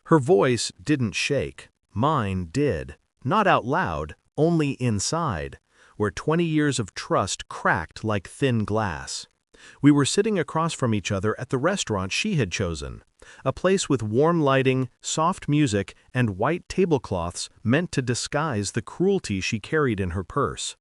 Her voice didn't shake. Mine did. Not out loud, only inside, where 20 years of trust cracked like thin glass. We were sitting across from each other at the restaurant she had chosen, a place with warm lighting, soft music, and white tablecloths meant to disguise the cruelty she carried in her purse.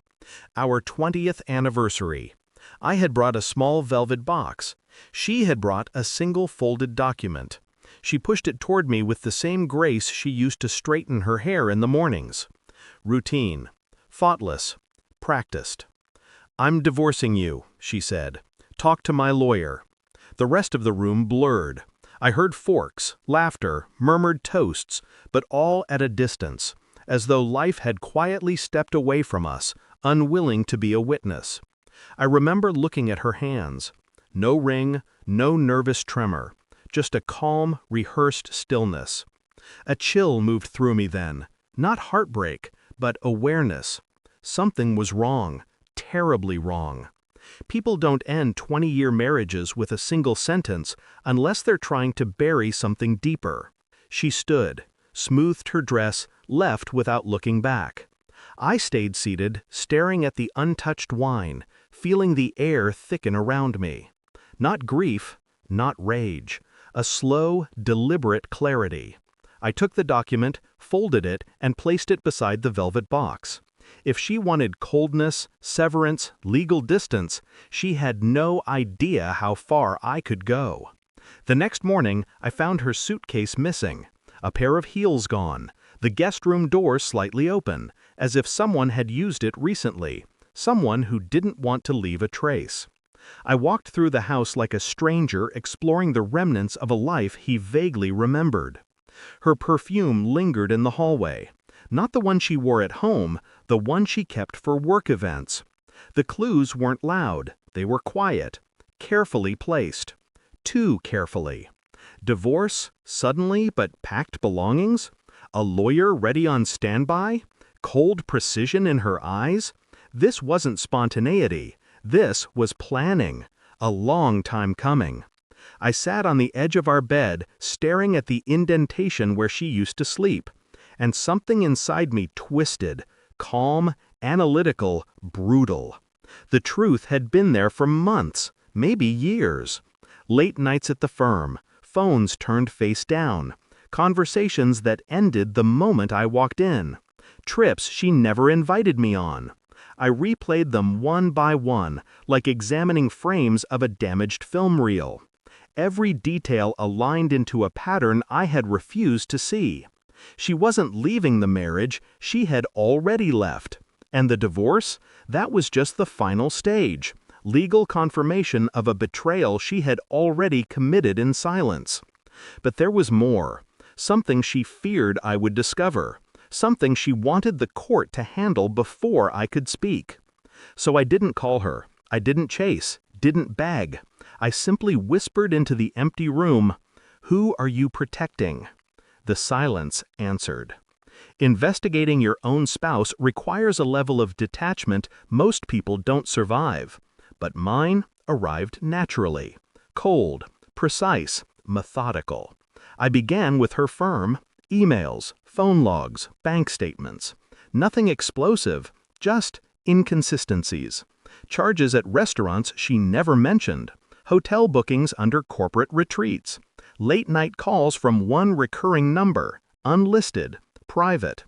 Our 20th anniversary. I had brought a small velvet box. She had brought a single folded document. She pushed it toward me with the same grace she used to straighten her hair in the mornings. Routine. Thoughtless. Practiced. "I'm divorcing you," she said. "Talk to my lawyer." The rest of the room blurred. I heard forks, laughter, murmured toasts, but all at a distance, as though life had quietly stepped away from us, unwilling to be a witness. I remember looking at her hands. No ring, no nervous tremor, just a calm, rehearsed stillness. A chill moved through me then, not heartbreak, but awareness. Something was wrong, terribly wrong. People don't end 20-year marriages with a single sentence unless they're trying to bury something deeper. She stood, smoothed her dress, left without looking back. I stayed seated, staring at the untouched wine, feeling the air thicken around me. Not grief, not rage, a slow, deliberate clarity. I took the document, folded it, and placed it beside the velvet box. If she wanted coldness, severance, legal distance, she had no idea how far I could go. The next morning, I found her suitcase missing, a pair of heels gone, the guest room door slightly open, as if someone had used it recently, someone who didn't want to leave a trace. I walked through the house like a stranger exploring the remnants of a life he vaguely remembered. Her perfume lingered in the hallway. Not the one she wore at home, the one she kept for work events. The clues weren't loud, they were quiet, carefully placed. Too carefully. Divorce, suddenly but packed belongings? A lawyer ready on standby? Cold precision in her eyes? This wasn't spontaneity. This was planning. A long time coming. I sat on the edge of our bed, staring at the indentation where she used to sleep. And something inside me twisted, calm, analytical, brutal. The truth had been there for months, maybe years. Late nights at the firm, phones turned face down, conversations that ended the moment I walked in, trips she never invited me on. I replayed them one by one, like examining frames of a damaged film reel. Every detail aligned into a pattern I had refused to see. She wasn't leaving the marriage, she had already left. And the divorce? That was just the final stage. Legal confirmation of a betrayal she had already committed in silence. But there was more. Something she feared I would discover. Something she wanted the court to handle before I could speak. So I didn't call her. I didn't chase. Didn't beg. I simply whispered into the empty room, "Who are you protecting?" The silence answered. Investigating your own spouse requires a level of detachment most people don't survive. But mine arrived naturally. Cold, precise, methodical. I began with her firm, emails, phone logs, bank statements. Nothing explosive, just inconsistencies. Charges at restaurants she never mentioned. Hotel bookings under corporate retreats. Late-night calls from one recurring number, unlisted, private.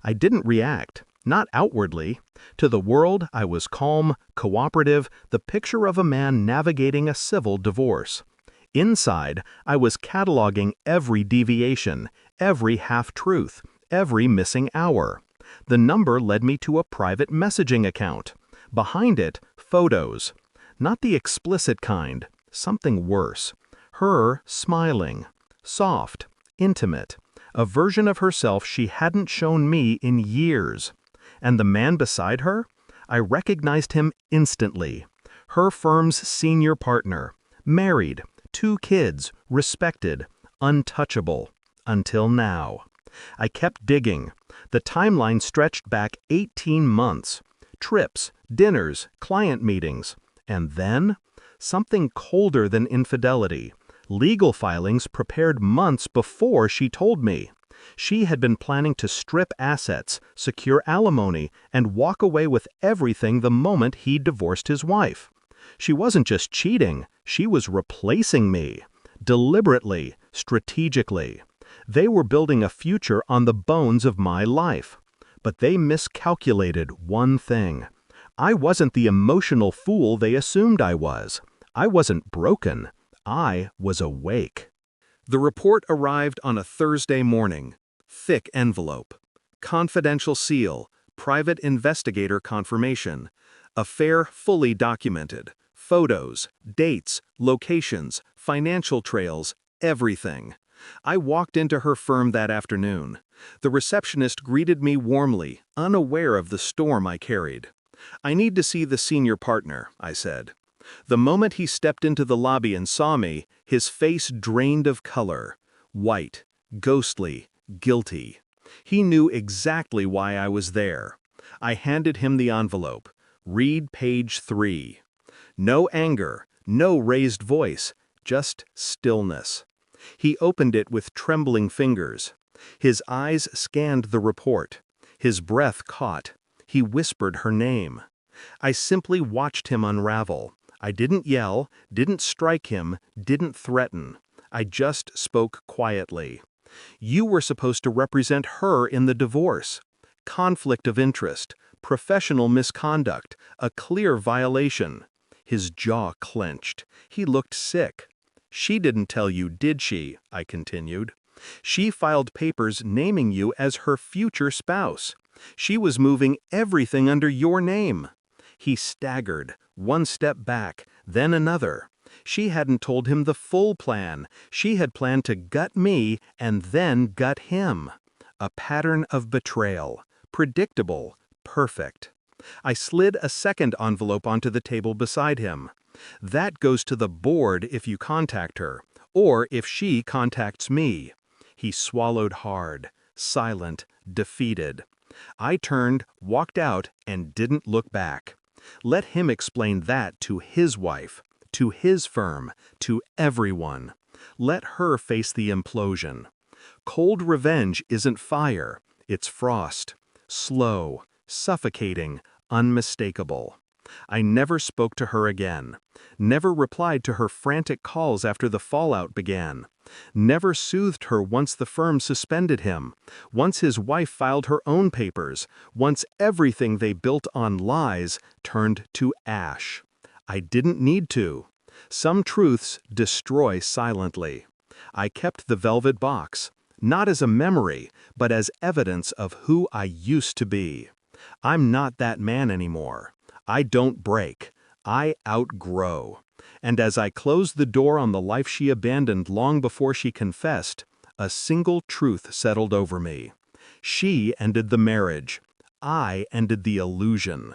I didn't react, not outwardly. To the world, I was calm, cooperative, the picture of a man navigating a civil divorce. Inside, I was cataloging every deviation, every half-truth, every missing hour. The number led me to a private messaging account. Behind it, photos. Not the explicit kind, something worse. Her smiling, soft, intimate, a version of herself she hadn't shown me in years. And the man beside her? I recognized him instantly. Her firm's senior partner, married, 2 kids, respected, untouchable, until now. I kept digging. The timeline stretched back 18 months. Trips, dinners, client meetings. And then, something colder than infidelity. Legal filings prepared months before she told me. She had been planning to strip assets, secure alimony, and walk away with everything the moment he divorced his wife. She wasn't just cheating, she was replacing me. Deliberately, strategically. They were building a future on the bones of my life. But they miscalculated one thing. I wasn't the emotional fool they assumed I was. I wasn't broken. I was awake. The report arrived on a Thursday morning. Thick envelope. Confidential seal. Private investigator confirmation. Affair fully documented. Photos, dates, locations, financial trails, everything. I walked into her firm that afternoon. The receptionist greeted me warmly, unaware of the storm I carried. "I need to see the senior partner," I said. The moment he stepped into the lobby and saw me, his face drained of color. White, ghostly, guilty. He knew exactly why I was there. I handed him the envelope. Read page 3. No anger, no raised voice, just stillness. He opened it with trembling fingers. His eyes scanned the report. His breath caught. He whispered her name. I simply watched him unravel. I didn't yell, didn't strike him, didn't threaten. I just spoke quietly. "You were supposed to represent her in the divorce. Conflict of interest, professional misconduct, a clear violation." His jaw clenched. He looked sick. "She didn't tell you, did she?" I continued. "She filed papers naming you as her future spouse. She was moving everything under your name." He staggered, one step back, then another. She hadn't told him the full plan. She had planned to gut me and then gut him. A pattern of betrayal. Predictable. Perfect. I slid a second envelope onto the table beside him. "That goes to the board if you contact her, or if she contacts me." He swallowed hard, silent, defeated. I turned, walked out, and didn't look back. Let him explain that to his wife, to his firm, to everyone. Let her face the implosion. Cold revenge isn't fire, it's frost. Slow, suffocating, unmistakable. I never spoke to her again. Never replied to her frantic calls after the fallout began. Never soothed her once the firm suspended him. Once his wife filed her own papers. Once everything they built on lies turned to ash. I didn't need to. Some truths destroy silently. I kept the velvet box, not as a memory, but as evidence of who I used to be. I'm not that man anymore. I don't break. I outgrow. And as I closed the door on the life she abandoned long before she confessed, a single truth settled over me. She ended the marriage. I ended the illusion.